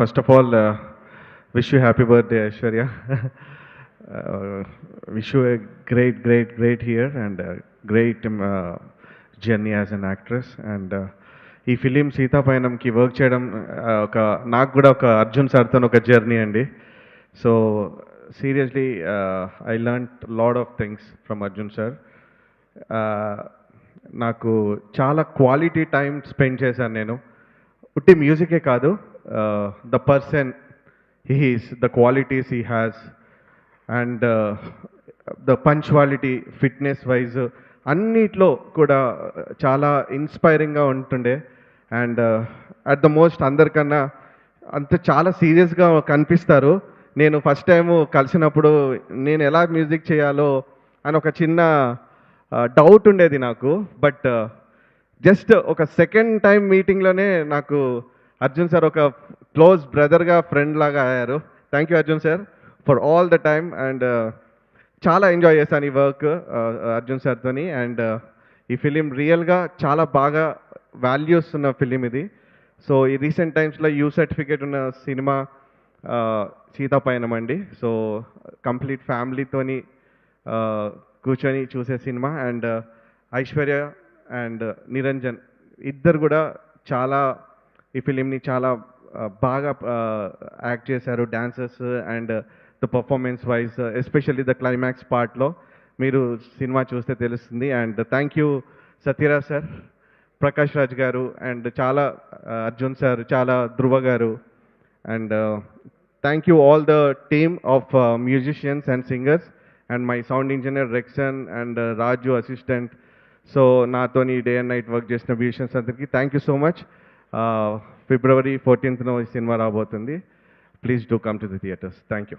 First of all, wish you happy birthday, Aishwarya. Wish you a great year and a great journey as an actress. And ఈ film సీతాపయనంకి work చేయడం ఒక నాకు కూడా ఒక అర్జున్ సార్తో ఒక జర్నీ అండి. So seriously I learn lot of things from Arjun sir. నాకు చాలా క్వాలిటీ టైం స్పెండ్ చేశాను నేను. ఉట్టి మ్యూజికే కాదు, the person he is, the qualities he has, and the punctuality, fitness wise అన్నిట్లో కూడా చాలా ఇన్స్పైరింగ్గా ఉంటుండే. అండ్ అట్ ద మోస్ట్ అందరికన్నా అంత చాలా సీరియస్గా కనిపిస్తారు. నేను ఫస్ట్ టైము కలిసినప్పుడు నేను ఎలా మ్యూజిక్ చేయాలో అని ఒక చిన్న డౌట్ ఉండేది నాకు. బట్ జస్ట్ ఒక సెకండ్ టైం మీటింగ్లోనే నాకు అర్జున్ సార్ ఒక క్లోజ్ బ్రదర్గా, ఫ్రెండ్ లాగా అయ్యారు. Thank you Arjun sir for all the time. And చాలా ఎంజాయ్ చేశాను ఈ వర్క్ అర్జున్ సార్తోని. అండ్ ఈ ఫిలిం రియల్గా చాలా బాగా వాల్యూస్ ఉన్న ఫిలిం ఇది. సో ఈ రీసెంట్ టైమ్స్లో యూ సర్టిఫికేట్ ఉన్న సినిమా సీతాపయనం అండి. సో కంప్లీట్ ఫ్యామిలీతోని కూర్చొని చూసే cinema. And Aishwarya and Niranjan ఇద్దరు కూడా చాలా ఈ ఫిలింని చాలా బాగా యాక్ట్ చేశారు, dancers. And the performance wise especially the climax పార్ట్లో మీరు సినిమా చూస్తే తెలుస్తుంది. And thank you Sathyaraj sir, Prakash Raj గారు, అండ్ చాలా అర్జున్ సార్, చాలా ధృవ గారు. And thank you all the team of musicians and singers, and my sound engineer Rexon and Raju assistant. So నాతోని day and night work చేసిన మ్యూజిషియన్స్ అందరికీ thank you so much. February 14th ఈ సినిమా రాబోతుంది. Please do come to the theatres. Thank you.